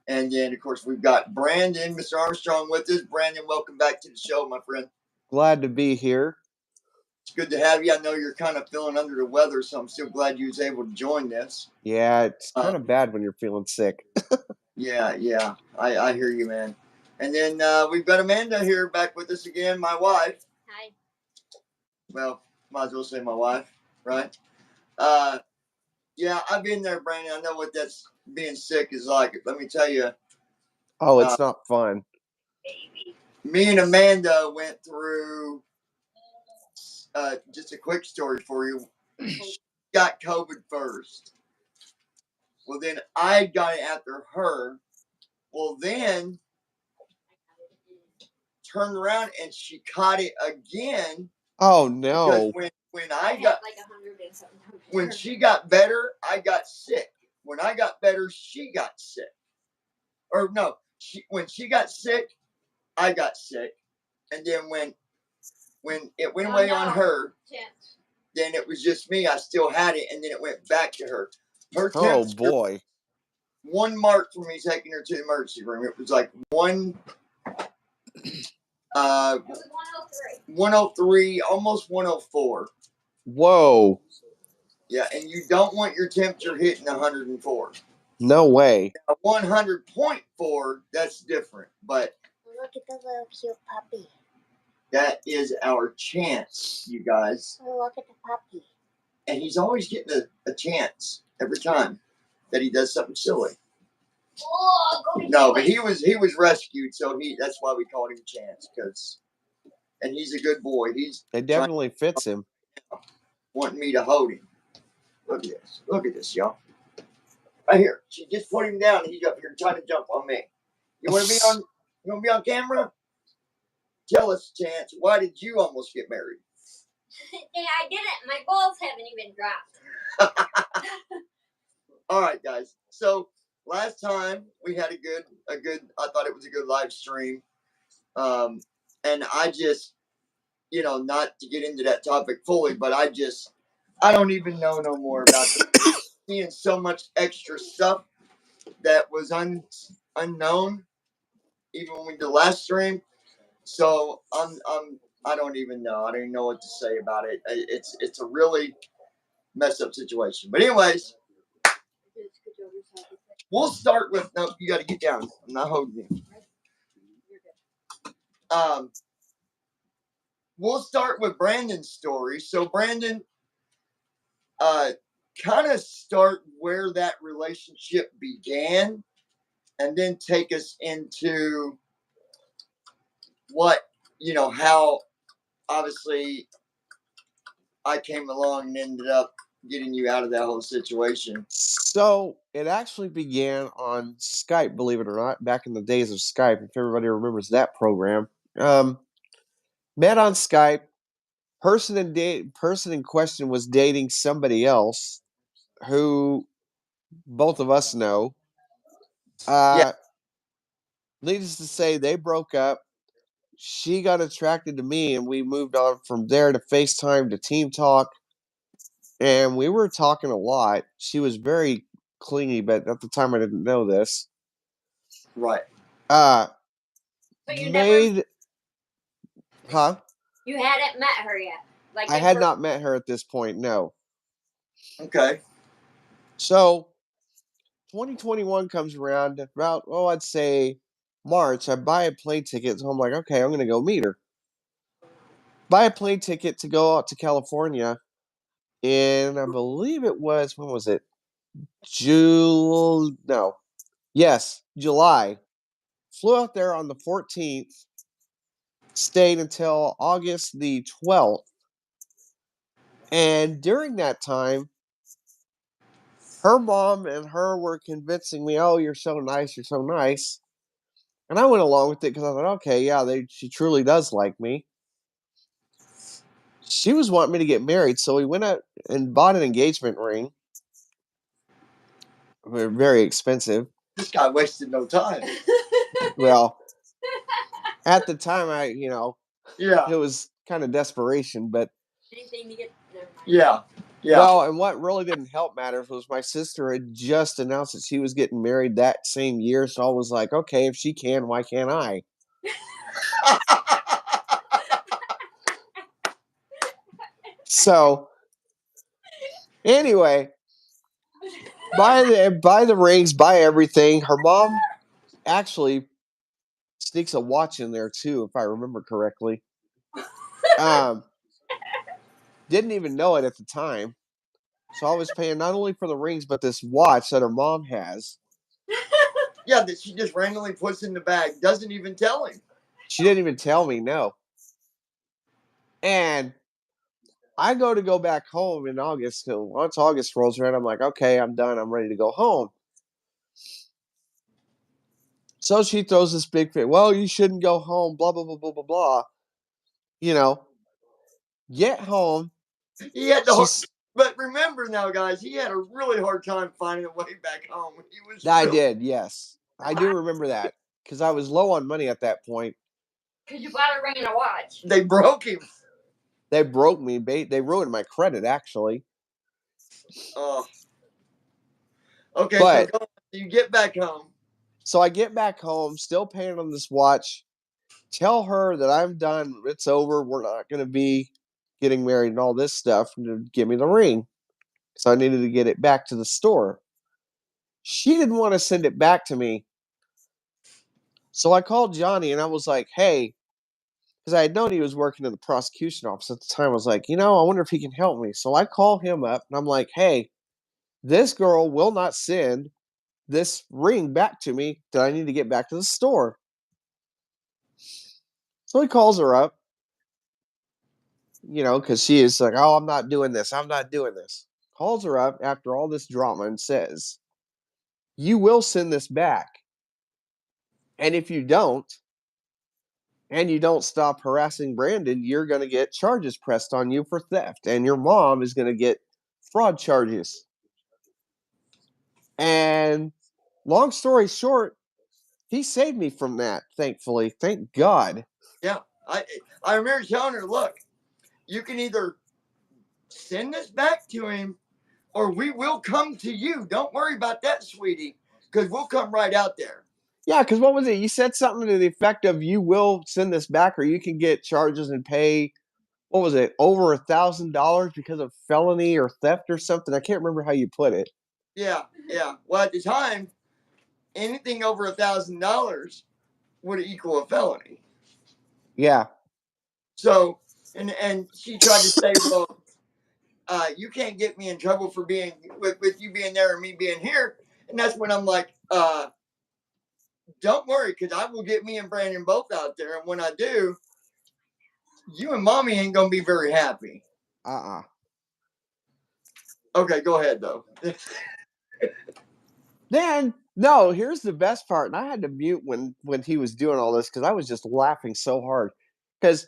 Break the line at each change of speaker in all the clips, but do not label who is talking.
And then, of course, we've got Brandon, Mr. Armstrong, with us. Brandon, welcome back to the show, my friend.
Glad to be here.
It's good to have you. I know you're kind of feeling under the weather, so I'm still glad you was able to join this.
Yeah, it's kind of bad when you're feeling sick.
Yeah. I hear you, man. And then we've got Amanda here back with us again, my wife.
Hi.
Well, might as well say my wife, right? Yeah, I've been there, Brandon. I know what that's being sick is like. Let me tell you.
Oh, it's not fun.
Me and Amanda went through just a quick story for you. She got COVID first. Well, then I got it after her. Well, then turned around and she caught it again.
Oh no!
Because when I got like 100 and something. When she got better, I got sick. When I got better, she got sick. Or no, when she got sick, I got sick. And then when it went away on her, then it was just me. I still had it, and then it went back to her. Her
Oh boy!
1 mark for me taking her to the emergency room. It was like 103, almost 104.
Whoa!
Yeah, and you don't want your temperature hitting 104.
No way.
Now, 100.4, that's different, but
look at the little cute puppy.
That is our chance, you guys.
Oh, look at the puppy.
And he's always getting a chance every time that he does something silly.
Oh,
no, but he was rescued, so that's why we called him Chance, and he's a good boy.
It definitely fits him.
Wanting me to hold him. Look at this, y'all. Right here. She just put him down and he's up here trying to jump on me. You wanna be on camera? Tell us, Chance, why did you almost get married?
Yeah, I didn't. My balls haven't even dropped.
All right, guys. So last time we had a good. I thought it was a good live stream, and I just, not to get into that topic fully, but I don't even know no more about it. Seeing so much extra stuff that was unknown, even when we did the last stream. So I don't even know. I don't even know what to say about it. It's a really messed up situation. But anyways, we'll start with no. You got to get down. I'm not holding you. We'll start with Brandon's story. So Brandon, kind of start where that relationship began, and then take us into how obviously I came along and ended up getting you out of that whole situation.
So it actually began on Skype, believe it or not, back in the days of Skype, if everybody remembers that program. Met on Skype. Person in question was dating somebody else who both of us know. Needless to say, they broke up. She got attracted to me, and we moved on from there to FaceTime to Team Talk. And we were talking a lot. She was very clingy, but at the time I didn't know this.
Right.
But you
Huh?
You hadn't met her yet.
I had not met her at this point, no.
Okay.
So 2021 comes around about, I'd say March. I buy a plane ticket, so I'm like, okay, I'm gonna go meet her. Buy a plane ticket to go out to California. And I believe it was, when was it? July. Flew out there on the 14th, stayed until August the 12th. And during that time, her mom and her were convincing me, oh, you're so nice, you're so nice. And I went along with it because I thought, okay, yeah, she truly does like me. She was wanting me to get married, so we went out and bought an engagement ring. Very expensive.
This guy wasted no time.
Well, at the time, it
Yeah,
was kind of desperation, but
anything to get.
Yeah. Yeah.
Well, and what really didn't help matters was my sister had just announced that she was getting married that same year. So I was like, okay, if she can, why can't I? So anyway, buy the rings, buy everything. Her mom actually sneaks a watch in there too, if I remember correctly. Didn't even know it at the time. So I was paying not only for the rings, but this watch that her mom has.
Yeah, that she just randomly puts in the bag. Doesn't even tell him.
She didn't even tell me, no. And I go back home in August. So once August rolls around, I'm like, okay, I'm done. I'm ready to go home. So she throws this big fit. Well, you shouldn't go home. Blah blah blah blah blah blah. You know, get home.
He had the
She's.
but remember now, guys, he had a really hard time finding a way back home. He was.
I did, yes, I do remember that because I was low on money at that point.
Because you bought a ring and a watch.
They broke him.
They broke me. They ruined my credit actually.
Oh. Okay,
But
so you get back home.
so I get back home, still paying on this watch. Tell her that I'm done. It's over. We're not going to be getting married and all this stuff. Give me the ring. So I needed to get it back to the store. She didn't want to send it back to me. So I called Johnny and I was like, hey, because I had known he was working in the prosecution office at the time. I was like, I wonder if he can help me. So I call him up and I'm like, hey, this girl will not send this ring back to me that I need to get back to the store. So he calls her up, because she is like, oh, I'm not doing this. I'm not doing this. Calls her up after all this drama and says, you will send this back. And if you don't, and you don't stop harassing Brandon, you're going to get charges pressed on you for theft. And your mom is going to get fraud charges. And long story short, he saved me from that, thankfully. Thank God.
Yeah. I remember telling her, look, you can either send this back to him or we will come to you. Don't worry about that, sweetie, because we'll come right out there.
Yeah, because what was it? You said something to the effect of you will send this back or you can get charges and pay, what was it, over $1,000 because of felony or theft or something? I can't remember how you put it.
Yeah, yeah. Well, at the time, anything over $1,000 would equal a felony.
Yeah.
So, and she tried to say, well, you can't get me in trouble for being with you being there and me being here. And that's when I'm like, don't worry, because I will get me and Brandon both out there. And when I do, you and mommy ain't gonna be very happy. Okay, go ahead though.
Then no, here's the best part, and I had to mute when he was doing all this because I was just laughing so hard. Because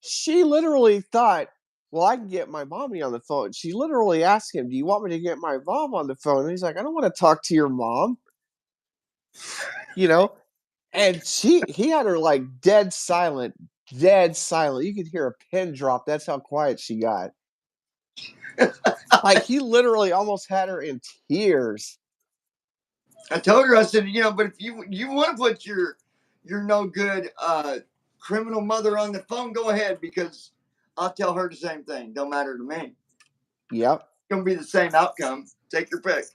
she literally thought, well, I can get my mommy on the phone. She literally asked him, "Do you want me to get my mom on the phone?" And he's like, "I don't want to talk to your mom." And he had her like dead silent, dead silent. You could hear a pin drop. That's how quiet she got. Like he literally almost had her in tears.
I told her, I said, but if you want to put your no good criminal mother on the phone, go ahead, because I'll tell her the same thing. Don't matter to me.
Yep.
It's gonna be the same outcome. Take your pick.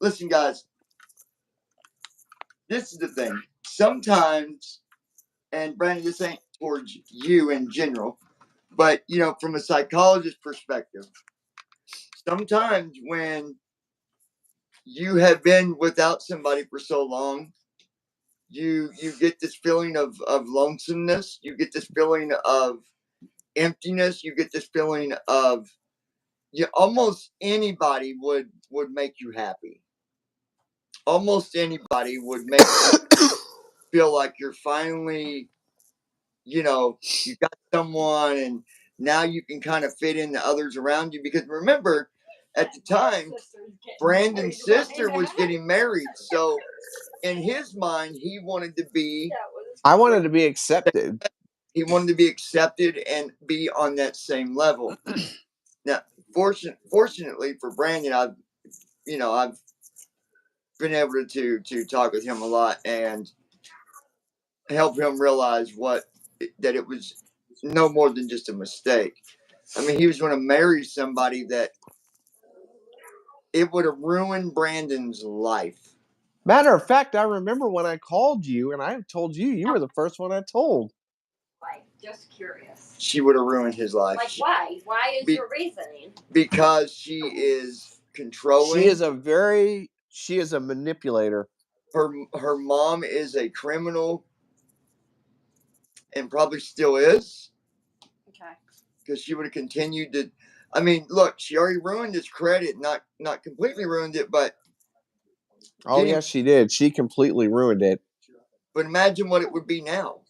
Listen, guys. This is the thing. Sometimes, and Brandon, this ain't towards you in general, but from a psychologist perspective, sometimes when you have been without somebody for so long, you get this feeling of lonesomeness. You get this feeling of emptiness. You get this feeling of almost anybody would make you happy. Almost anybody would make you feel like you're finally, you got someone, and now you can kind of fit in the others around you. Because remember, at the time, Brandon's sister was getting married, so in his mind, he wanted to be.
I wanted to be accepted.
He wanted to be accepted and be on that same level. Now, fortunately for Brandon, I've been able to talk with him a lot and help him realize that it was no more than just a mistake. I mean, he was going to marry somebody that it would have ruined Brandon's life.
Matter of fact, I remember when I called you, and I told you you were the first one I told.
Like, just curious.
She would have ruined his life.
Like, why? Why is your reasoning?
Because she is controlling.
She is a manipulator.
Her mom is a criminal and probably still is.
Okay.
Because she would have continued to. I mean, look, she already ruined his credit. Not completely ruined it, but.
Oh, yes, she did. She completely ruined it.
But imagine what it would be now.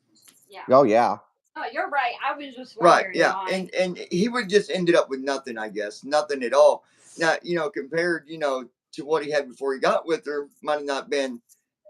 Yeah.
Oh, yeah.
Oh, you're right. I was just wondering.
Right, yeah.
Why.
And he would just ended up with nothing, I guess. Nothing at all. Now, compared, to what he had before he got with her, might have not been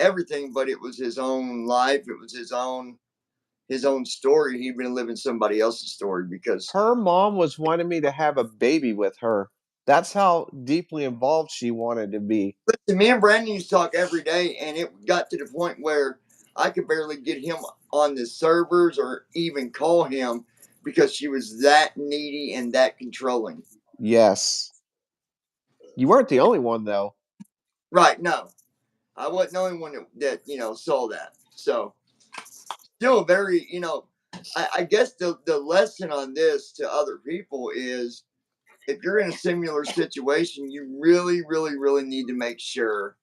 everything, but it was his own life. It was his own story. He'd been living somebody else's story because
her mom was wanting me to have a baby with her. That's how deeply involved she wanted to be.
Listen, me and Brandon used to talk every day, and it got to the point where I could barely get him on the servers or even call him because she was that needy and that controlling.
Yes. You weren't the only one, though.
Right, no. I wasn't the only one that saw that. So, still very, I guess the lesson on this to other people is if you're in a similar situation, you really, really, really need to make sure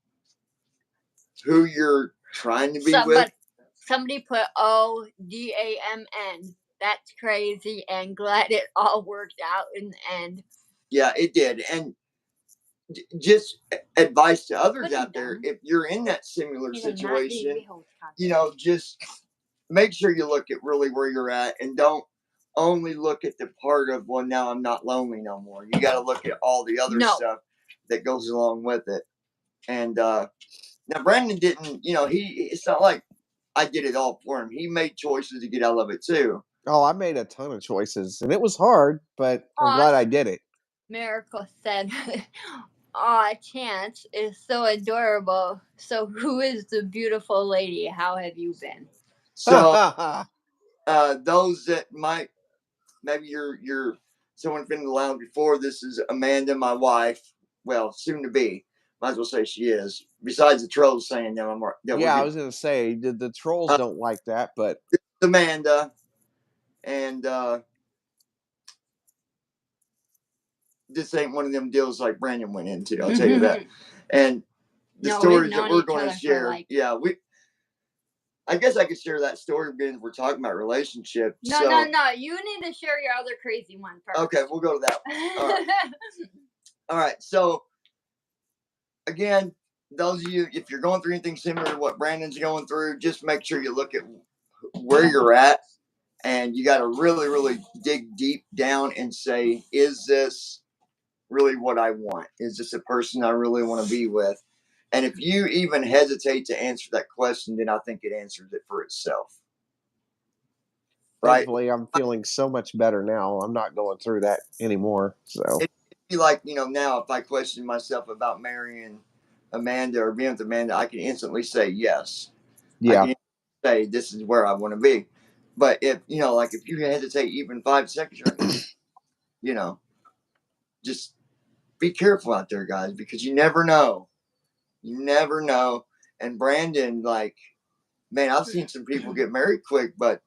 who you're trying to be with.
Somebody put ODAMN. That's crazy, and glad it all worked out in the end.
Yeah, it did. And just advice to others out there, if you're in that similar situation, just make sure you look at really where you're at and don't only look at the part of, well, now I'm not lonely no more. You got to look at all the other stuff that goes along with it. And now Brandon didn't, it's not like I did it all for him. He made choices to get out of it too.
Oh, I made a ton of choices, and it was hard, but I'm glad I did it.
Miracle said, "Aw, Chance is so adorable. So who is the beautiful lady? How have you been?"
So those that might, maybe you're someone's been in the lounge before. This is Amanda, my wife. Well, soon to be. Might as well say she is. Besides the trolls saying that I'm.
I was gonna say the trolls don't like that, but
it's Amanda, and this ain't one of them deals like Brandon went into. I'll tell you that. And the stories that we're going to share, I guess I could share that story because we're talking about relationships.
No. You need to share your other crazy one first.
Okay, we'll go to that one. All right. All right. So, again, those of you, if you're going through anything similar to what Brandon's going through, just make sure you look at where you're at. And you got to really, really dig deep down and say, is this really what I want? Is this a person I really want to be with? And if you even hesitate to answer that question, then I think it answers it for itself.
Right? Thankfully, I'm feeling so much better now. I'm not going through that anymore. So
it'd be like, now if I question myself about marrying Amanda or being with Amanda, I can instantly say yes.
Yeah.
I can say this is where I want to be. But if if you hesitate even 5 seconds, just be careful out there, guys, because you never know. You never know. And Brandon, man, I've seen some people get married quick, but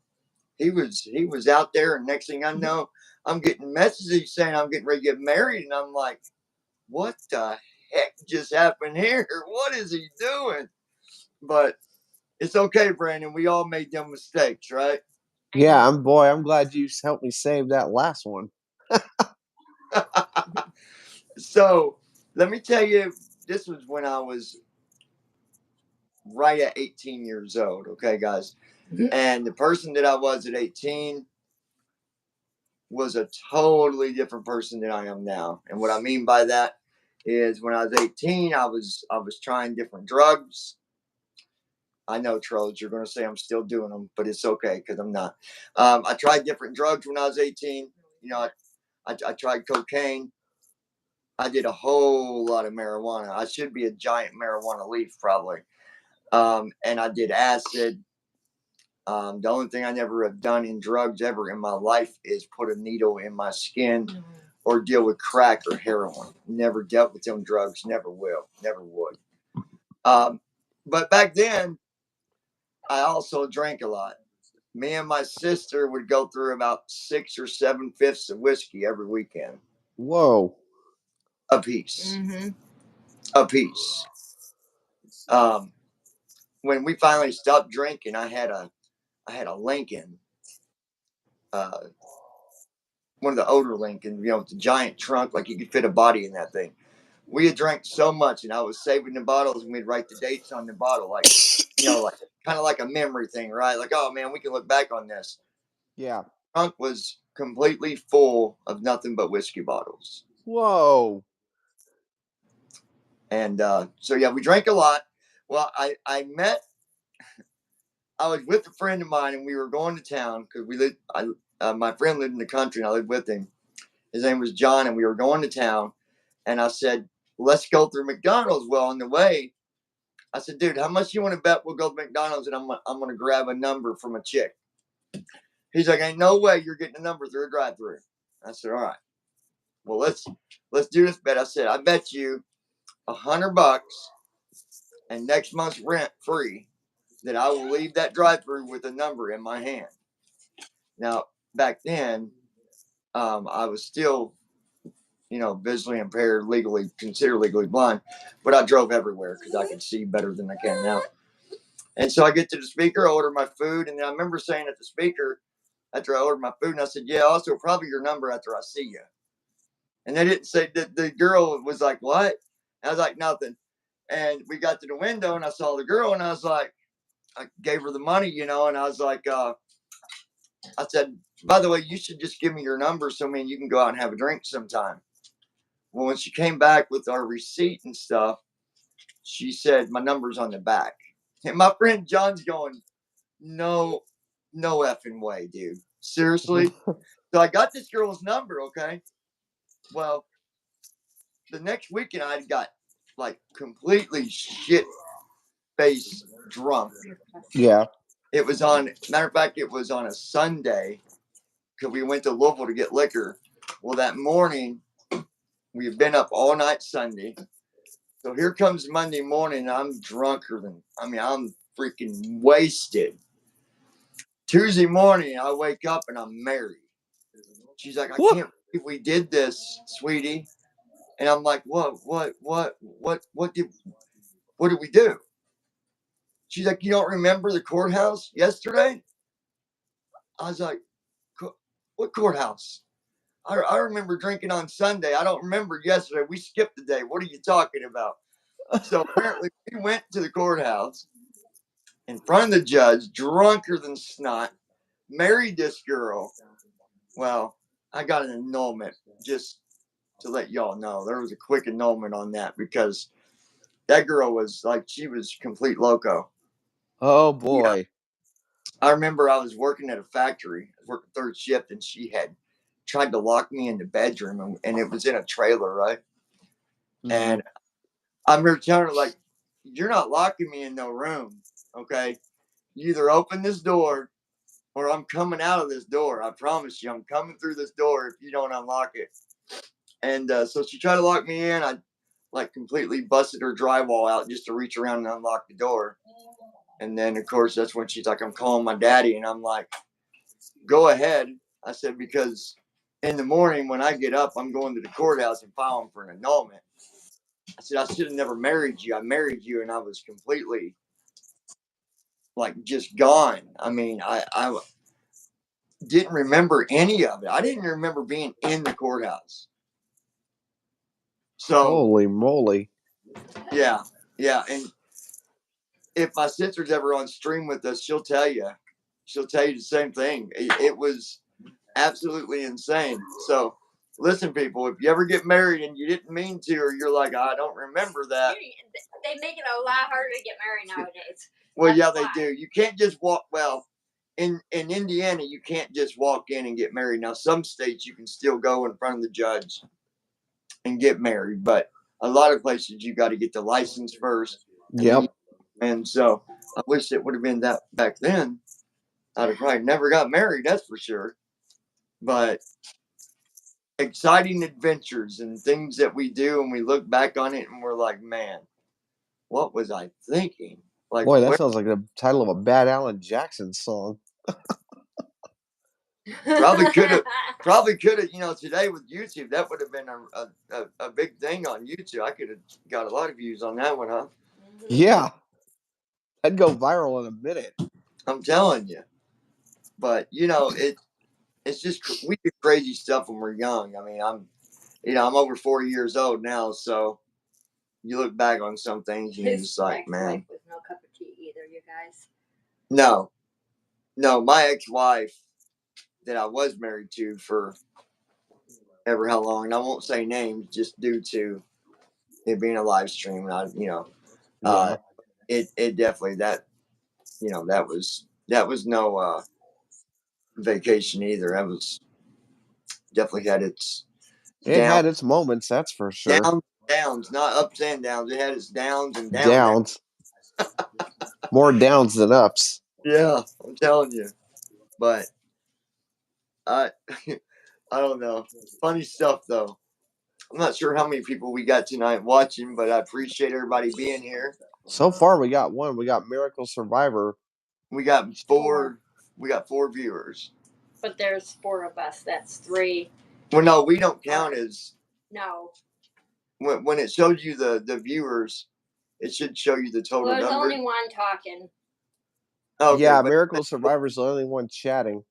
he was out there, and next thing I know, I'm getting messages saying I'm getting ready to get married, and I'm like, what the heck just happened here? What is he doing? But it's okay, Brandon. We all made them mistakes, right?
Yeah, I'm glad you helped me save that last one.
So let me tell you, this was when I was right at 18 years old. Okay, guys. And the person that I was at 18 was a totally different person than I am now. And what I mean by that is when I was 18, I was trying different drugs. I know, trolls, you're going to say I'm still doing them, but it's okay because I'm not. I tried different drugs when I was 18. I tried cocaine. I did a whole lot of marijuana. I should be a giant marijuana leaf probably. And I did acid. The only thing I never have done in drugs ever in my life is put a needle in my skin or deal with crack or heroin. Never dealt with them drugs. Never will. Never would. But back then, I also drank a lot. Me and my sister would go through about 6 or 7 fifths of whiskey every weekend.
Whoa.
A piece.
Mm-hmm.
A piece. When we finally stopped drinking, I had a Lincoln. One of the older Lincoln, with the giant trunk, like you could fit a body in that thing. We had drank so much, and I was saving the bottles, and we'd write the dates on the bottle, like kind of like a memory thing, right? Like, oh man, we can look back on this.
Yeah.
The trunk was completely full of nothing but whiskey bottles.
Whoa.
And so yeah, we drank a lot. Well, I was with a friend of mine, and we were going to town because we lived. My friend lived in the country, and I lived with him. His name was John, and we were going to town. And I said, let's go through McDonald's. Well, on the way, I said, dude, how much you want to bet we'll go to McDonald's and I'm going to grab a number from a chick? He's like, ain't no way you're getting a number through a drive-thru. I said, all right. Well, let's do this bet. I said, I bet you $100 and next month's rent free that I will leave that drive-thru with a number in my hand. Now, back then, I was still visually impaired, considered legally blind, but I drove everywhere because I could see better than I can now. And so I get to the speaker, I order my food, and then I remember saying at the speaker, after I ordered my food, and I said, yeah, also probably your number after I see you. And they didn't say, the girl was like, what? And I was like, nothing. And we got to the window, and I saw the girl, and I was like, I gave her the money, and I was like, I said, by the way, you should just give me your number so you can go out and have a drink sometime. Well, when she came back with our receipt and stuff, she said, my number's on the back. And my friend John's going, no effing way, dude. Seriously? So I got this girl's number, okay? Well, the next weekend I got like completely shit-faced drunk.
Yeah.
It was matter of fact, it was on a Sunday because we went to Louisville to get liquor. Well, that morning, we had been up all night Sunday. So here comes Monday morning, and I'm I'm freaking wasted. Tuesday morning, I wake up and I'm married. She's like, I can't believe we did this, sweetie. And I'm like, what did we do? She's like, you don't remember the courthouse yesterday? I was like, what courthouse? I remember drinking on Sunday. I don't remember yesterday. We skipped the day. What are you talking about? So apparently we went to the courthouse in front of the judge, drunker than snot, married this girl. Well, I got an annulment, just to let y'all know. There was a quick annulment on that because that girl was like, she was complete loco.
Oh boy.
Yeah. I remember I was working at a factory, working third shift, and she had tried to lock me in the bedroom, and it was in a trailer, right? Mm-hmm. And I remember telling her, like, you're not locking me in no room, okay? You either open this door or I'm coming out of this door. I promise you, I'm coming through this door if you don't unlock it. And so she tried to lock me in. I like completely busted her drywall out just to reach around and unlock the door. And then, of course, that's when she's like, I'm calling my daddy. And I'm like, go ahead. I said, because in the morning when I get up, I'm going to the courthouse and filing for an annulment. I said, I should have never married you. I married you and I was completely like just gone. I mean, I didn't remember any of it. I didn't remember being in the courthouse. So
holy moly.
Yeah. And if my sister's ever on stream with us, she'll tell you the same thing. It was absolutely insane. So listen, people, if you ever get married and you didn't mean to, or you're like, I don't remember that.
They make it a lot harder to get married nowadays.
Well, yeah, they do. You can't just walk. Well, in Indiana, you can't just walk in and get married. Now, some states you can still go in front of the judge and get married, but a lot of places you got to get the license first.
Yep.
And so I wish it would have been that back then. I'd have probably never got married, that's for sure. But exciting adventures and things that we do, and we look back on it and we're like, man, what was I thinking? Like,
Boy, that sounds like the title of a Bad Alan Jackson song.
probably could have, today with YouTube, that would have been a big thing on YouTube. I could have got a lot of views on that one, huh?
Yeah. That'd go viral in a minute.
I'm telling you. But it's just we do crazy stuff when we're young. I mean, I'm over 40 years old now, so you look back on some things and you're just like, man.
Was no cup of tea either, you guys.
No, my ex-wife that I was married to for ever how long, and I won't say names just due to it being a live stream. And it definitely that was no vacation either. That was definitely had its
It had its moments, that's for sure.
downs, not ups and downs. It had its downs and
downs. More downs than ups.
Yeah, I'm telling you. But I don't know. Funny stuff though. I'm not sure how many people we got tonight watching, but I appreciate everybody being here.
So far we got one. We got Miracle Survivor.
We got four viewers.
But there's 4 of us. That's 3.
Well, no, we don't count as.
No.
When it shows you the viewers, it should show you the total
Well, there's
number.
only one talking.
Okay,
yeah, Miracle Survivor's the only one chatting.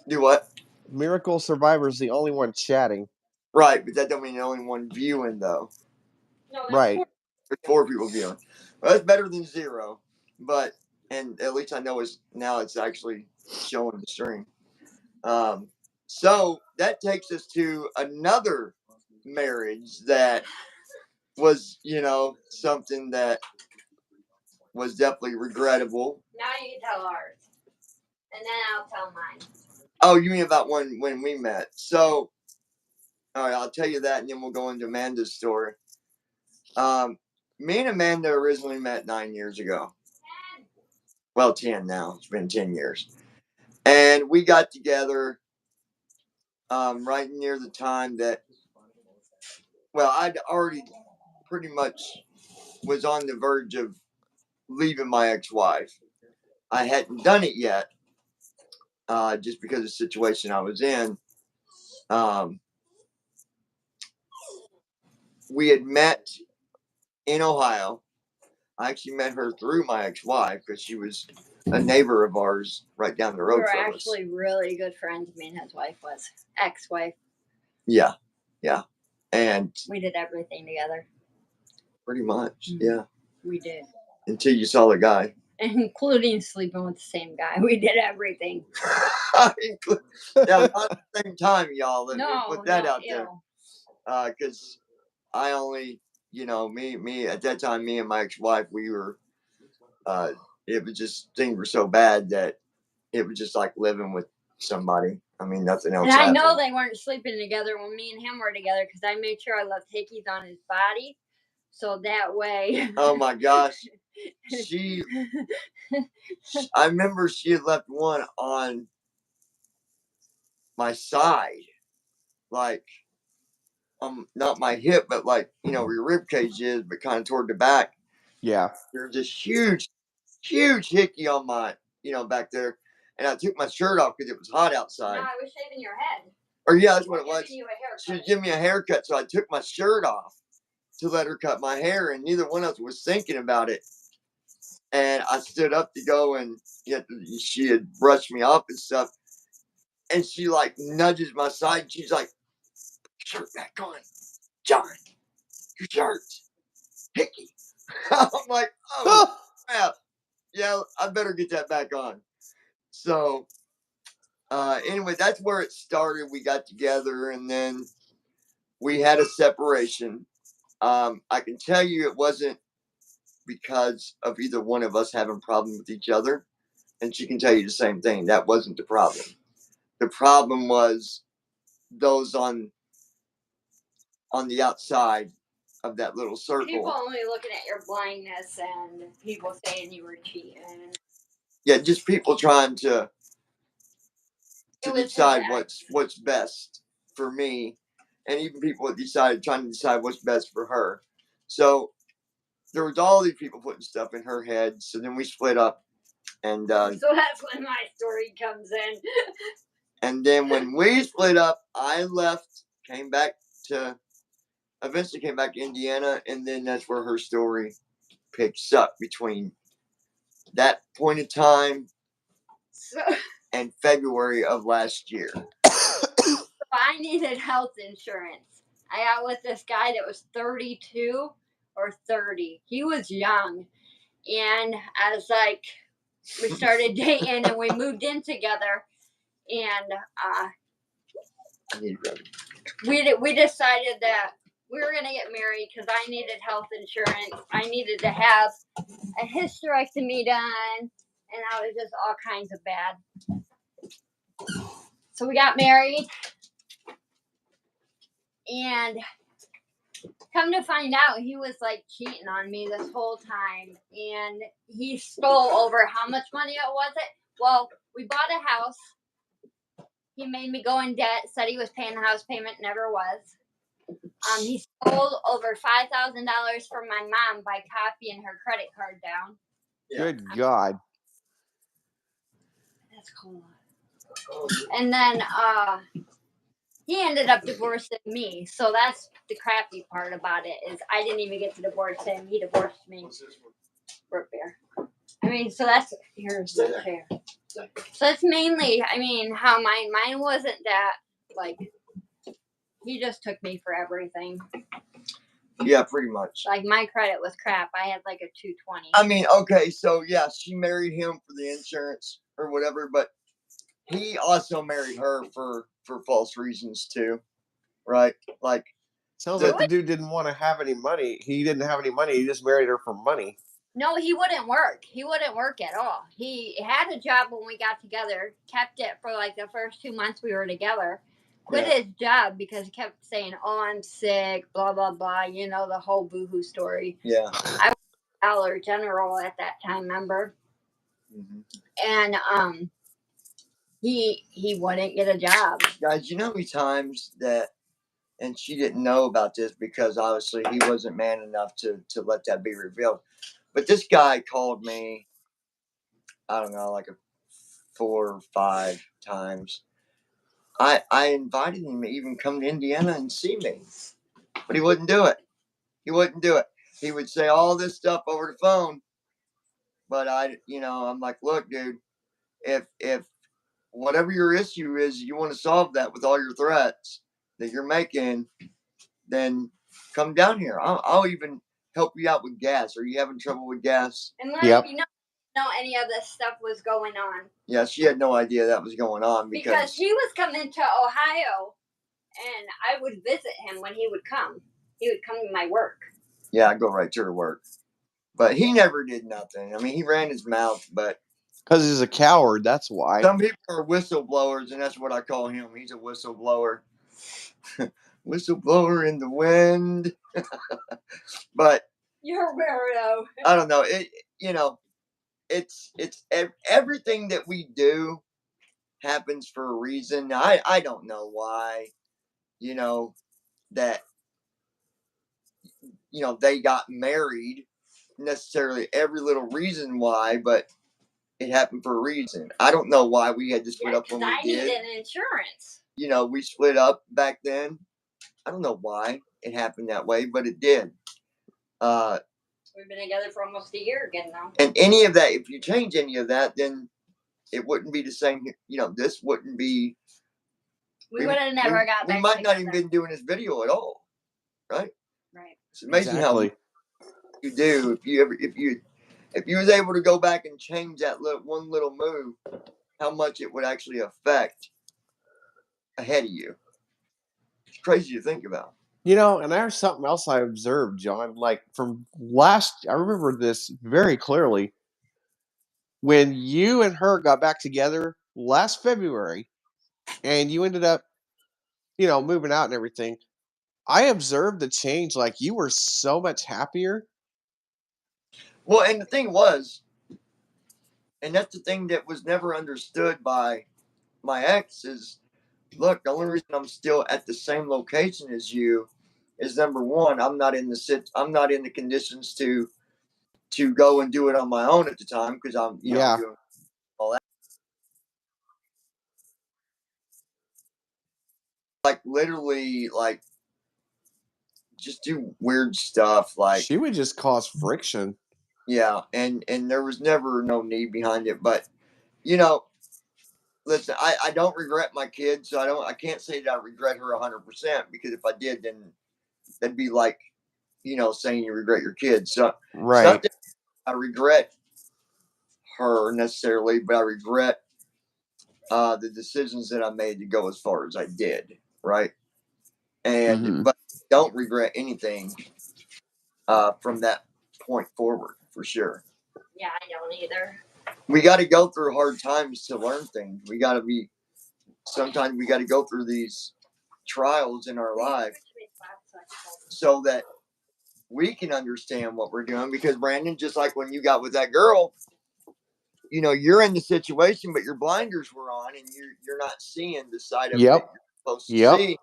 Do what?
Miracle Survivor's the only one chatting.
Right, but that don't mean the only one viewing though.
No,
right.
There's 4 people viewing. Well, that's better than 0. But and at least I know it's actually showing the stream. So that takes us to another marriage that was, something that was definitely regrettable.
Now you can tell ours. And then I'll tell mine.
Oh, you mean about when we met. So, all right, I'll tell you that, and then we'll go into Amanda's story. Me and Amanda originally met 9 years ago.
10.
Well, 10 now. It's been 10 years. And we got together right near the time that, well, I'd already pretty much was on the verge of leaving my ex-wife. I hadn't done it yet, just because of the situation I was in. We had met in Ohio. I actually met her through my ex-wife because she was a neighbor of ours right down the road
We were
from us.
actually really good friends. Me and his wife was ex-wife.
Yeah. And
we did everything together.
Pretty much, yeah.
We did.
Until you saw the guy.
Including sleeping with the same guy. We did everything.
Yeah, not at the same time, y'all. Let me put that out there. Because I only, me at that time, me and my ex-wife, we were, it was just, things were so bad that it was just like living with somebody. I mean, nothing else.
And I know they weren't sleeping together when me and him were together because I made sure I left hickeys on his body. So that way.
Oh my gosh. I remember she had left one on my side. Like, not my hip, but like, where your rib cage is, but kind of toward the back.
Yeah.
There's this huge hickey on my, back there. And I took my shirt off because it was hot outside.
No, I was shaving your head.
Or yeah, that's what it was.
She
was giving me a haircut, so I took my shirt off to let her cut my hair, and neither one of us was thinking about it. And I stood up to go, and she had brushed me off and stuff. And she like nudges my side. And she's like, "Shirt back on, John. Your shirt, hickey." I'm like, "Oh crap! Yeah, I better get that back on." So, anyway, that's where it started. We got together, and then we had a separation. I can tell you it wasn't because of either one of us having a problem with each other. and she can tell you the same thing. That wasn't the problem. The problem was those on the outside of that little circle.
People only looking at your blindness and people saying you were cheating.
Yeah, just people trying to decide what's best for me, and even people trying to decide what's best for her. So there was all these people putting stuff in her head. So then we split up, and
so that's when my story comes in.
And then when we split up, I left, eventually came back to Indiana, and then that's where her story picks up between that point of time and February of last year.
I needed health insurance. I got with this guy that was 32 or 30. He was young. And I was like, we started dating and we moved in together. And we decided that we were going to get married because I needed health insurance. I needed to have a hysterectomy done. And I was just all kinds of bad. So we got married. And come to find out, he was like cheating on me this whole time. And he stole over how much money was it? Well, we bought a house. He made me go in debt, said he was paying the house payment, never was. He stole over $5,000 from my mom by copying her credit card down.
Yeah. Good God.
That's cool. And then he ended up divorcing me. So that's the crappy part about it, is I didn't even get to divorce him. He divorced me. Root beer. I mean, so that's here's the chair. So that's mainly, I mean, how mine wasn't that, like, he just took me for everything.
Yeah, pretty much.
Like, my credit was crap. I had like a 220.
I mean, okay, so yeah, she married him for the insurance or whatever, but he also married her for false reasons too, right? Like,
sounds like the dude didn't want to have any money. He didn't have any money. He just married her for money.
No, he wouldn't work. He wouldn't work at all. He had a job when we got together, kept it for like the first 2 months we were together, quit his job because he kept saying, oh, I'm sick, blah, blah, blah. You know, the whole boohoo story.
Yeah.
I was Dollar General at that time, remember? Mm-hmm. And he wouldn't get a job.
Guys, you know how many times that, and she didn't know about this because obviously he wasn't man enough to let that be revealed. But this guy called me, I don't know, like 4 or 5 times. I invited him to even come to Indiana and see me, but he wouldn't do it. He wouldn't do it. He would say all this stuff over the phone, but I'm like, look, dude, if whatever your issue is, you want to solve that with all your threats that you're making, then come down here. I'll even help you out with gas. Are you having trouble with gas?
And let me know any of this stuff was going on.
Yeah, she had no idea that was going on
because he was coming to Ohio, and I would visit him when he would come. He would come to my work.
Yeah, I'd go right to her work. But he never did nothing. I mean, he ran his mouth, but
because he's a coward, that's why.
Some people are whistleblowers, and that's what I call him. He's a whistleblower. Whistleblower in the wind. But
you're a weirdo.
I don't know. It's everything that we do happens for a reason. I don't know why, that they got married, necessarily every little reason why, but it happened for a reason. I don't know why we had to split up when we did. I
needed an insurance.
We split up back then. I don't know why it happened that way, but it did.
We've been together for almost a year again now.
And any of that, if you change any of that, then it wouldn't be the same. This wouldn't be.
We would have never got back.
We might not even been doing this video at all, right?
Right.
It's amazing how you do if you was able to go back and change that one little move, how much it would actually affect ahead of you. It's crazy to think about.
And there's something else I observed, John. Like I remember this very clearly. when you and her got back together last February and you ended up, moving out and everything, I observed the change. Like, you were so much happier.
Well, and the thing was, and that's the thing that was never understood by my ex is, look, the only reason I'm still at the same location as you is number one, I'm not in the conditions to go and do it on my own at the time because I'm
Yeah.
doing all that. Like literally, like just do weird stuff. Like
She would just cause friction.
yeah, and there was never no need behind it. But listen, I don't regret my kids. So I can't say that I regret her 100% because if I did, then that'd be like saying you regret your kids. So it's not
Right.
that I regret her necessarily, but I regret the decisions that I made to go as far as I did. Right. And
Mhm.
but don't regret anything from that point forward for sure.
Yeah, I don't either.
We got to go through hard times to learn things. Sometimes we got to go through these trials in our life so that we can understand what we're doing. Because Brandon, just like when you got with that girl, you're in the situation, but your blinders were on, and you're not seeing the side of it that you're supposed to see.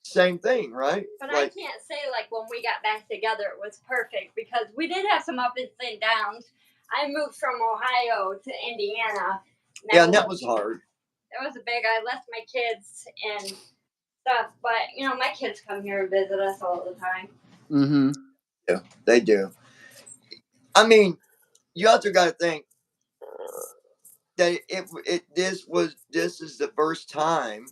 Same thing, right?
But I can't say like when we got back together it was perfect because we did have some ups and downs. I moved from Ohio to Indiana.
And that was hard.
It was I left my kids and stuff, but my kids come here and visit us all the time.
Mm-hmm.
Yeah, they do. I mean, you also got to think that this is the first time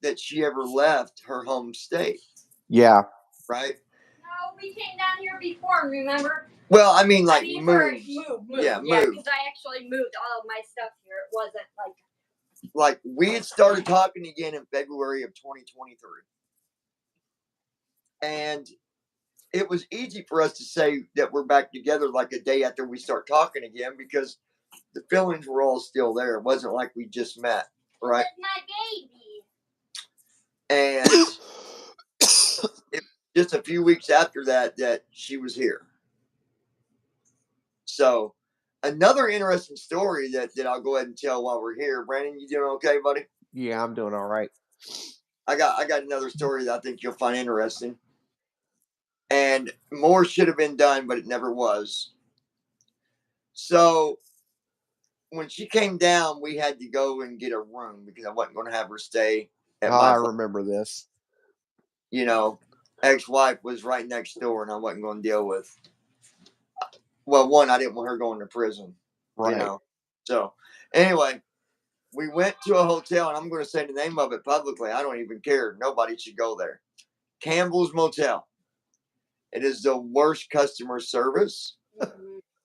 that she ever left her home state.
Yeah.
Right?
No, we came down here before, remember?
Well, I mean, moved.
Yeah, because I actually moved all of my stuff here. It wasn't
like we had started talking again in February of 2023. And it was easy for us to say that we're back together like a day after we start talking again because the feelings were all still there. It wasn't like we just met, right?
That's my
And
baby.
it, just a few weeks after that she was here. So another interesting story that I'll go ahead and tell while we're here. Brandon, you doing okay, buddy?
Yeah, I'm doing all right.
I got another story that I think you'll find interesting. And more should have been done, but it never was. So when she came down, we had to go and get a room because I wasn't going to have her stay at my place.
I remember this.
Ex-wife was right next door, and I wasn't going to deal with. Well, one, I didn't want her going to prison.
Right.
So anyway, we went to a hotel, and I'm going to say the name of it publicly. I don't even care. Nobody should go there. Campbell's Motel. It is the worst customer service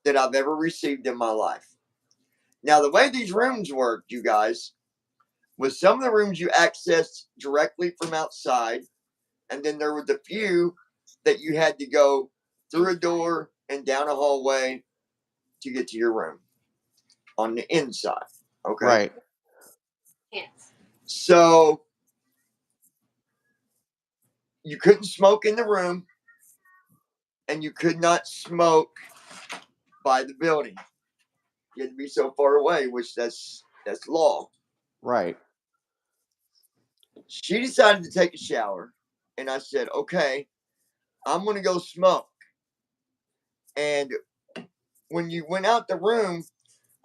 that I've ever received in my life. Now, the way these rooms worked, you guys, was some of the rooms you accessed directly from outside, and then there were the few that you had to go through a door and down a hallway to get to your room on the inside. Okay.
Right.
Yes.
So you couldn't smoke in the room, and you could not smoke by the building. You had to be so far away, which that's law.
Right.
She decided to take a shower, and I said, okay, I'm going to go smoke. And when you went out the room,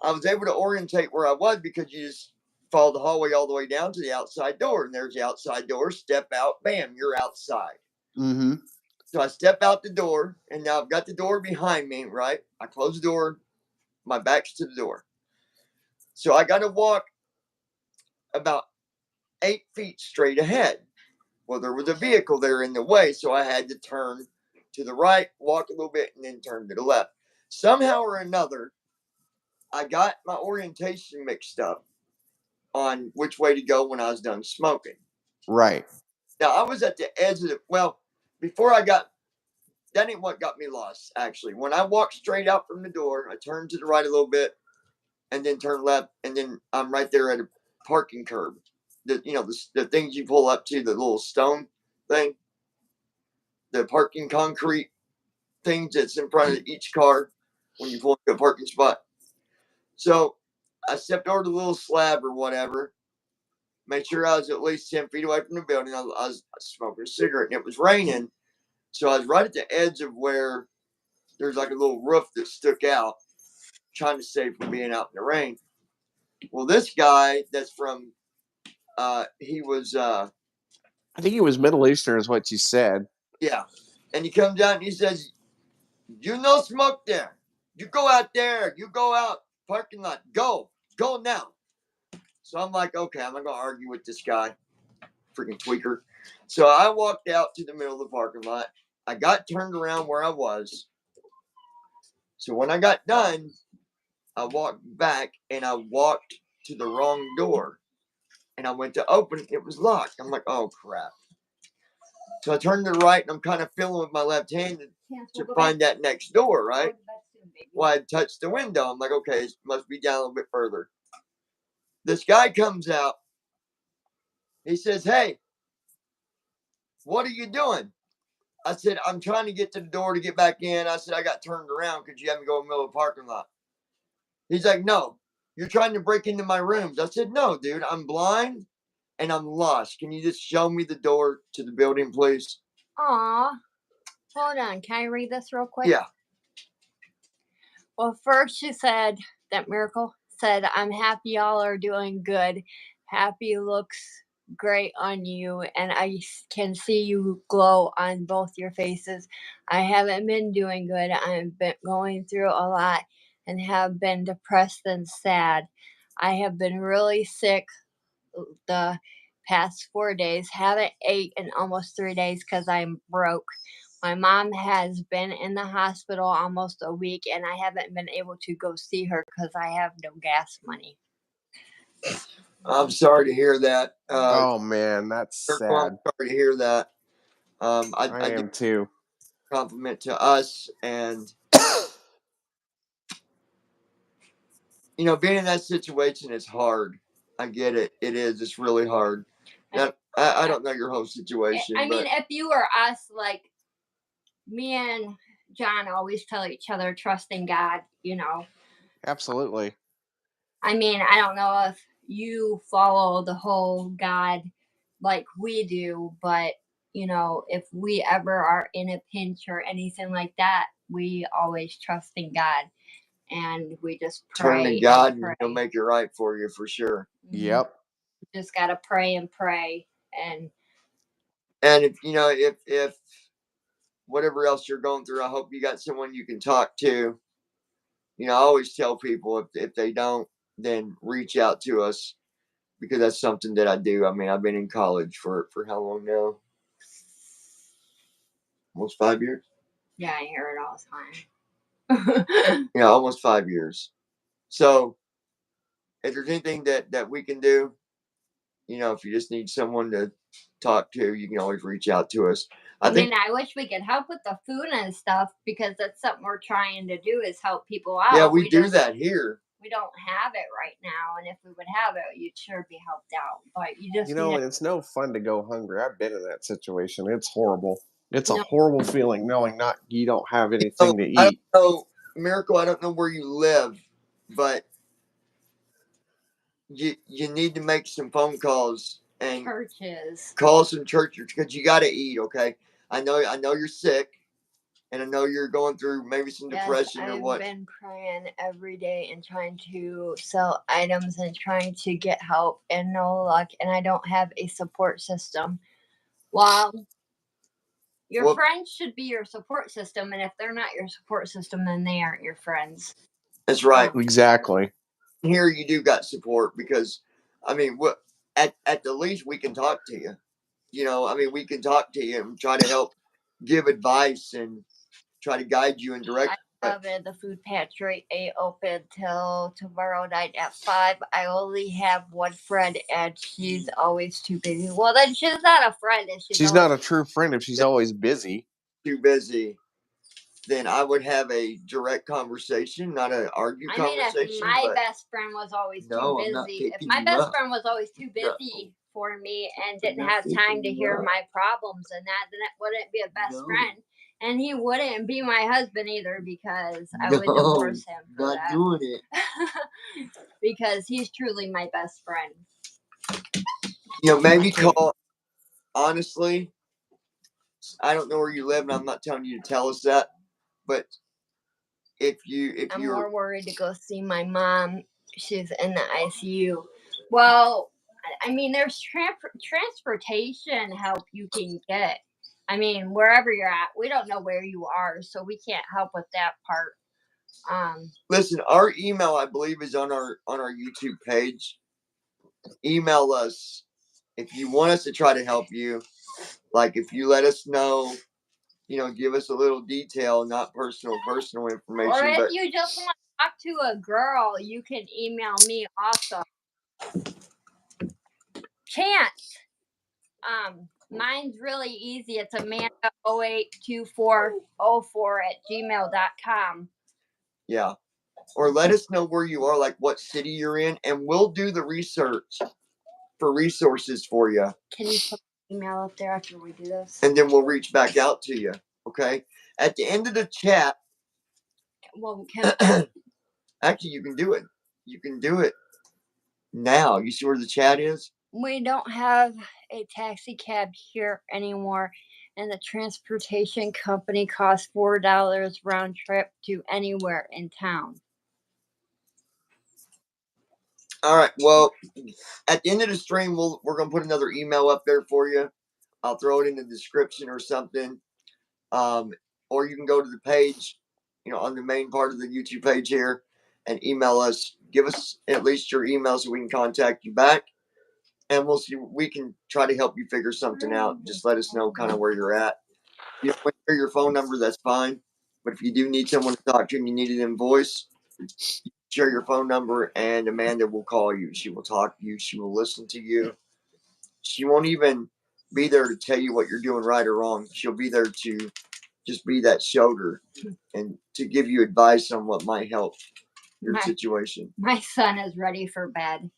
I was able to orientate where I was because you just follow the hallway all the way down to the outside door. And there's the outside door. Step out, bam, you're outside.
Mm-hmm.
So I step out the door, and now I've got the door behind me, right? I close the door. My back's to the door. So I got to walk about 8 feet straight ahead. Well, there was a vehicle there in the way, so I had to turn to the right, walk a little bit, and then turn to the left. Somehow or another, I got my orientation mixed up on which way to go when I was done smoking.
Right.
Now, I was at the edge of that ain't what got me lost, actually. When I walked straight out from the door, I turned to the right a little bit, and then turn left, and then I'm right there at a parking curb. The things you pull up to, the little stone thing, the parking concrete things that's in front of each car when you pull into a parking spot. So I stepped over the little slab or whatever, made sure I was at least 10 feet away from the building. I was smoking a cigarette, and it was raining. So I was right at the edge of where there's like a little roof that stuck out, trying to save from being out in the rain. Well, this guy that's from, he was,
I think he was Middle Eastern, is what you said.
yeah. And he comes out and he says, "You no smoke there. You go out there. You go out parking lot. Go now." So I'm like, okay, I'm not gonna argue with this guy, freaking tweaker. So I walked out to the middle of the parking lot. I got turned around where I was. So when I got done, I walked back and I walked to the wrong door. And I went to open it. It was locked. I'm like, oh crap. So I turned to the right and I'm kind of feeling with my left hand to find that next door, right? Well, I touched the window. I'm like, okay, it must be down a little bit further. This guy comes out. He says, "Hey, what are you doing?" I said, "I'm trying to get to the door to get back in." I said, "I got turned around because you had me go in the middle of the parking lot." He's like, "No, you're trying to break into my rooms." I said, "No, dude, I'm blind and I'm lost. Can you just show me the door to the building, please?"
Aw. Hold on. Can I read this real quick?
Yeah.
Well, first she said that Miracle said, "I'm happy y'all are doing good. Happy looks great on you, and I can see you glow on both your faces. I haven't been doing good. I've been going through a lot and have been depressed and sad. I have been really sick the past 4 days. Haven't ate in almost 3 days because I'm broke. My mom has been in the hospital almost a week, and I haven't been able to go see her because I have no gas money."
I'm sorry to hear that.
Oh man, that's
I'm
sad.
sorry to hear that.
I
I
am too.
compliment to us, and being in that situation is hard. I get it. It is. It's really hard. Now, I don't know your whole situation.
I mean,
but
if you were us, like me and John always tell each other, trust in God,
Absolutely.
I mean, I don't know if you follow the whole God like we do, but if we ever are in a pinch or anything like that, we always trust in God and we just pray.
turn to God, and
pray.
He'll make it right for you for sure.
Yep.
Just gotta pray and pray, and
if whatever else you're going through, I hope you got someone you can talk to. I always tell people if they don't, then reach out to us, because that's something that I do. I mean, I've been in college for how long now? Almost 5 years.
yeah, I hear it all the time.
Yeah, almost 5 years. So if there's anything that we can do, if you just need someone to talk to, you can always reach out to us.
I mean, I wish we could help with the food and stuff, because that's something we're trying to do, is help people out.
Yeah, we do that here.
We don't have it right now, and if we would have it, you'd sure be helped out. But you just
it's no fun to go hungry. I've been in that situation. It's horrible. It's a horrible feeling knowing you don't have anything to eat.
I don't know, Miracle, I don't know where you live, but you need to make some phone calls and
churches.
Call some churches, because you got to eat. Okay, I know you're sick, and I know you're going through maybe some depression or what.
I've been praying every day and trying to sell items and trying to get help, and no luck. And I don't have a support system. Well, your friends should be your support system, and if they're not your support system, then they aren't your friends.
That's right.
Exactly.
Here you do got support, because I mean, at the least we can talk to you. I mean, we can talk to you and try to help, give advice, and try to guide you in direct.
The food pantry ain't open till tomorrow night at 5. I only have one friend, and she's always too busy. Well, then she's not a friend.
She's not a true friend if she's always busy.
Too busy. then I would have a direct conversation, not an argue
I mean, if
conversation.
my
but
best friend was always
No,
too
I'm not
busy, if
picking
my
you
best
up.
friend was always too
No.
busy for me and
I'm
didn't
not
have time
picking
to
you
hear
up.
my problems and that, then it wouldn't be a best
No.
friend. And he wouldn't be my husband either because I
No,
would divorce him for
not
that.
doing it.
Because he's truly my best friend.
You know, maybe call. Honestly, I don't know where you live, and I'm not telling you to tell us that. But if
I'm
you're
more worried to go see my mom. She's in the ICU. Well, I mean, there's transportation help you can get. I mean, wherever you're at, we don't know where you are, so we can't help with that part.
Listen, our email, I believe, is on our YouTube page. Email us if you want us to try to help you. Like if you let us know, you know, give us a little detail, not personal information.
Or if
But
you just want to talk to a girl, you can email me also. Chance. Mine's really easy. It's Amanda082404@gmail.com.
yeah. Or let us know where you are, like what city you're in, and we'll do the research for resources for you.
Can you put my email up there after we do this?
And then we'll reach back out to you. Okay. At the end of the chat,
Well,
actually, you can do it. You can do it now. You see where the chat is?
we don't have a taxi cab here anymore, and the transportation company costs $4 round trip to anywhere in town.
All right. Well, at the end of the stream, we're gonna put another email up there for you. I'll throw it in the description or something. Or you can go to the page, you know, on the main part of the YouTube page here, and email us. Give us at least your email so we can contact you back, and we'll see. We can try to help you figure something out. Just let us know kind of where you're at. You don't want to share your phone number, that's fine. But if you do need someone to talk to and you need it in voice, share your phone number, and Amanda will call you. She will talk to you. She will listen to you. She won't even be there to tell you what you're doing right or wrong. She'll be there to just be that shoulder and to give you advice on what might help your situation.
My son is ready for bed.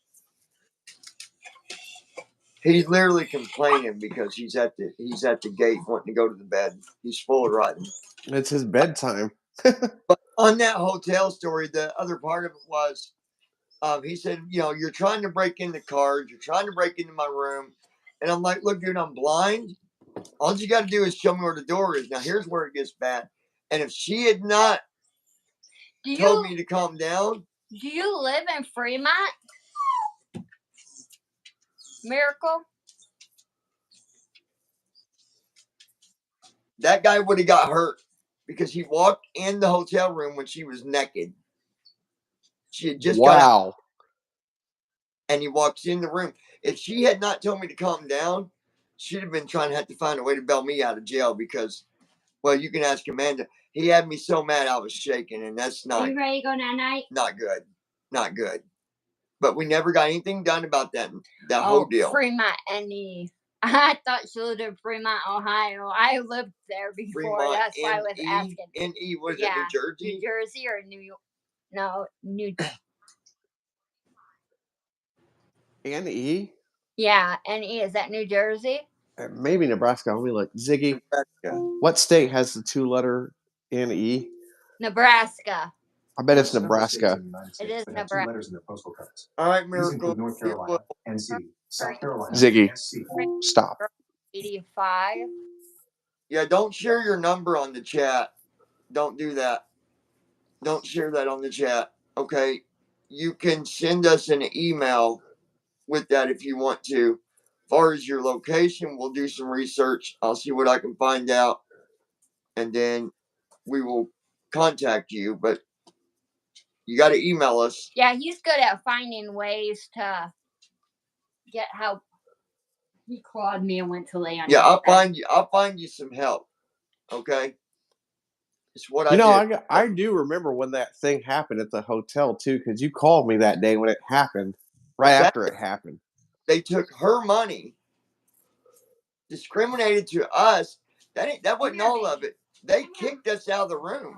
He's literally complaining because he's at the gate wanting to go to the bed. He's full of rotten.
It's his bedtime.
But on that hotel story, the other part of it was, he said, you know, you're trying to break into cars, you're trying to break into my room, and I'm like, look, dude, I'm blind. All you got to do is show me where the door is. Now here's where it gets bad. And if she had not told me to calm down.
Do you live in Fremont? Miracle?
That guy would have got hurt because he walked in the hotel room when she was naked. She had just got out, and he walks in the room. If she had not told me to calm down, she'd have been trying to have to find a way to bail me out of jail because, well, you can ask Amanda. He had me so mad I was shaking, and that's not.
Are you ready to go night-night?
Not good. Not good. But we never got anything done about that whole deal.
Fremont, NE. I thought she lived in Fremont, Ohio. I lived there before.
Fremont,
That's why I was asking.
NE, what is it, New Jersey?
New Jersey or New York? No, New.
NE?
Yeah, NE. Is that New Jersey?
Maybe Nebraska. Let me look. Ziggy,
Nebraska.
what state has the 2-letter NE?
Nebraska.
I bet it's Nebraska.
It is Nebraska.
All right, Miracle.
North Carolina, NC, South Carolina,
Ziggy,
SC.
stop.
85.
Yeah, don't share your number on the chat. Don't do that. Don't share that on the chat. Okay. You can send us an email with that if you want to. As far as your location, we'll do some research. I'll see what I can find out. And then we will contact you. But you got to email us.
Yeah, he's good at finding ways to get help. He clawed me and went to lay on.
Yeah, I'll find you some help. Okay. It's what I do.
I do remember when that thing happened at the hotel too, because you called me that day when it happened, right after it happened.
They took her money, discriminated to us. That wasn't all of it. They kicked us out of the room.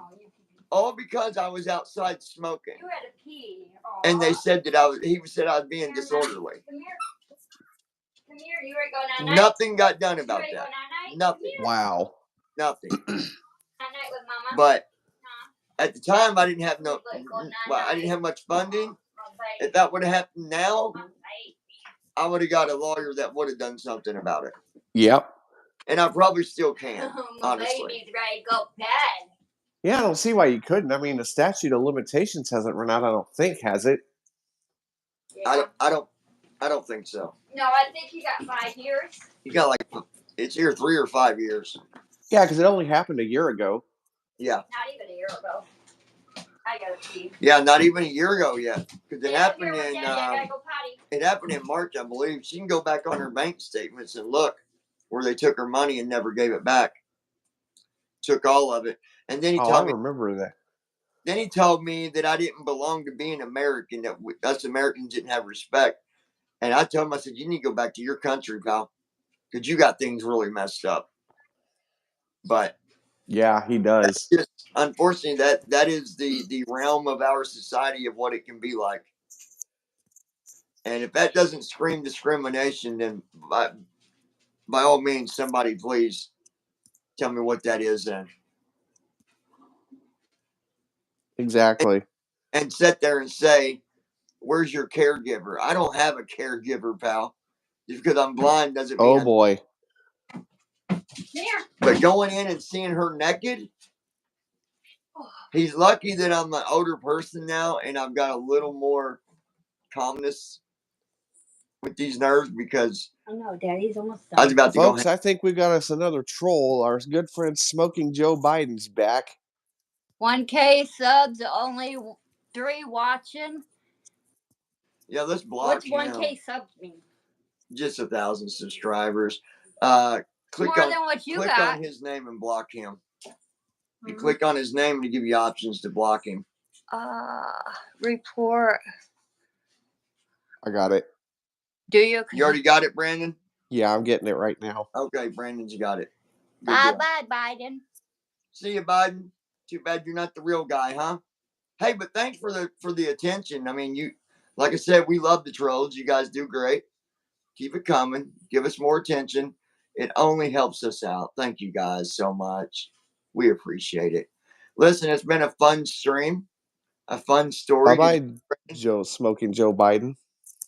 All because I was outside smoking.
You had a pee.
And they said that he said I was being disorderly.
Come here. Come here. You ready to go night-night?
Nothing got done about
You ready to
that.
go night-night?
Nothing.
Wow.
Nothing.
Night-night with Mama.
But
Huh?
at the time, I didn't have I didn't have much funding. If that would have happened now, I would have got a lawyer that would have done something about it.
Yep.
And I probably still can,
My
honestly.
baby's ready to go to bed.
Yeah, I don't see why you couldn't. I mean, the statute of limitations hasn't run out. I don't think, has it?
Yeah.
I don't think so.
No, I think you got 5 years.
You got it's either 3 or 5 years.
Yeah, because it only happened a year ago.
Yeah.
Not even a year ago. I gotta pee.
Yeah, not even a year ago yet. Because it happened
I
in
gotta go potty.
it happened in March, I believe. She can go back on her bank statements and look where they took her money and never gave it back. Took all of it. And then he
I
told me
remember that.
Then he told me that I didn't belong to being American, that us Americans didn't have respect. And I told him, I said, you need to go back to your country, pal, because you got things really messed up. But
yeah, he does.
just, unfortunately, that is the realm of our society of what it can be like. And if that doesn't scream discrimination, then by all means, somebody please tell me what that is then.
Exactly.
And sit there and say, where's your caregiver? I don't have a caregiver, pal. Just because I'm blind doesn't mean.
Oh boy.
Here.
But going in and seeing her naked, he's lucky that I'm an older person now and I've got a little more calmness with these nerves because
I know, Daddy's almost
I was
done.
about to
Folks,
go.
I think we got us another troll. Our good friend Smoking Joe Biden's back.
1K subs, only 3 watching.
Yeah, let's block
What's 1K
him.
subs mean?
Just 1,000 subscribers. Click
More
on
than what you
click
got.
on his name and block him. You click on his name to give you options to block him.
Report.
I got it.
Do you?
You already got it, Brandon?
Yeah, I'm getting it right now.
Okay, Brandon's got it. Good
Bye
deal.
bye, Biden.
See you, Biden. Too bad you're not the real guy, huh? Hey, but thanks for the attention. I mean, like I said, we love the trolls. You guys do great. Keep it coming. Give us more attention. It only helps us out. Thank you guys so much. We appreciate it. Listen, it's been a fun stream, a fun story.
Bye-bye, Smoking Joe Biden.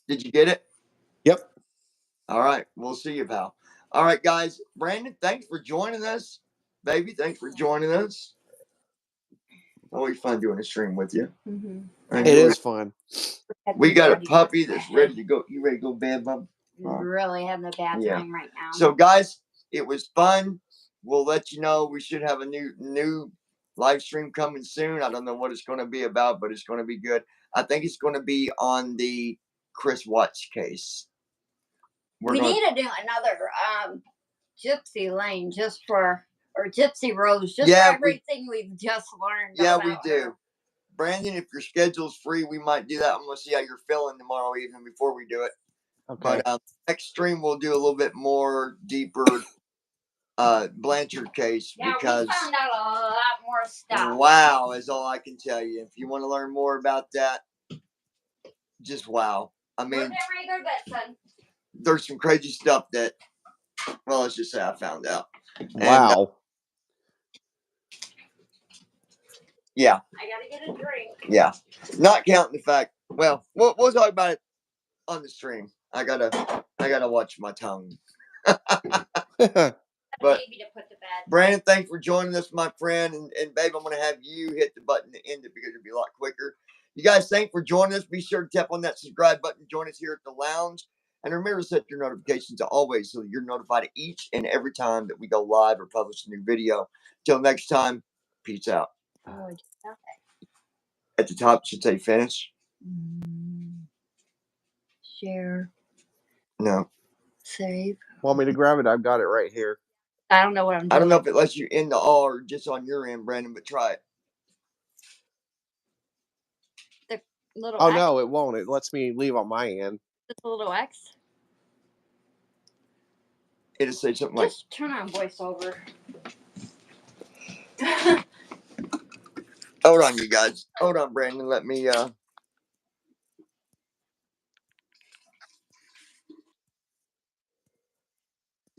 Did you get it?
Yep.
All right. We'll see you, pal. All right, guys. Brandon, thanks for joining us. Baby, thanks for joining us. Always fun doing a stream with you.
Mm-hmm.
It is fun.
We got a puppy that's ready to go. You ready to go to bed, bub?
Really having a bad time right now.
So, guys, it was fun. We'll let you know. We should have a new live stream coming soon. I don't know what it's going to be about, but it's going to be good. I think it's going to be on the Chris Watts case.
We need to do another Gypsy Lane or Gypsy Rose, just for everything we've just learned.
Yeah, we do. Brandon, if your schedule's free, we might do that. I'm going to see how you're feeling tomorrow evening before we do it.
Okay.
But next stream, we'll do a little bit more deeper Blanchard case because
we found out a lot more stuff.
Wow is all I can tell you. If you want to learn more about that, just wow. I mean, there's some crazy stuff that, well, let's just say I found out.
Wow.
Yeah.
I gotta get a drink.
Yeah. Not counting the fact. Well, we'll talk about it on the stream. I gotta watch my tongue. But Brandon, thanks for joining us, my friend. And babe, I'm going to have you hit the button to end it because it'll be a lot quicker. You guys, thanks for joining us. Be sure to tap on that subscribe button. Join us here at the lounge. And remember to set your notifications to always so you're notified each and every time that we go live or publish a new video. Till next time, peace out. At the top, it should say finish.
Share.
No.
Save.
Want me to grab it? I've got it right here.
I don't know what I'm doing.
I don't know if it lets you in the all or just on your end, Brandon, but try it.
The little
Oh,
X?
no, it won't. It lets me leave on my end.
Just a little X?
It'll say something like...
Just turn on voiceover.
Hold on, you guys. Hold on, Brandon. Let me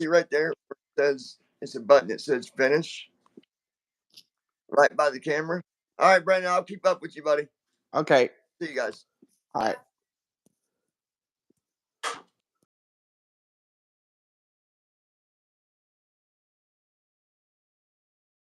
see right there. Where it says it's a button that says finish. Right by the camera. All right, Brandon. I'll keep up with you, buddy.
Okay.
See you guys.
All right.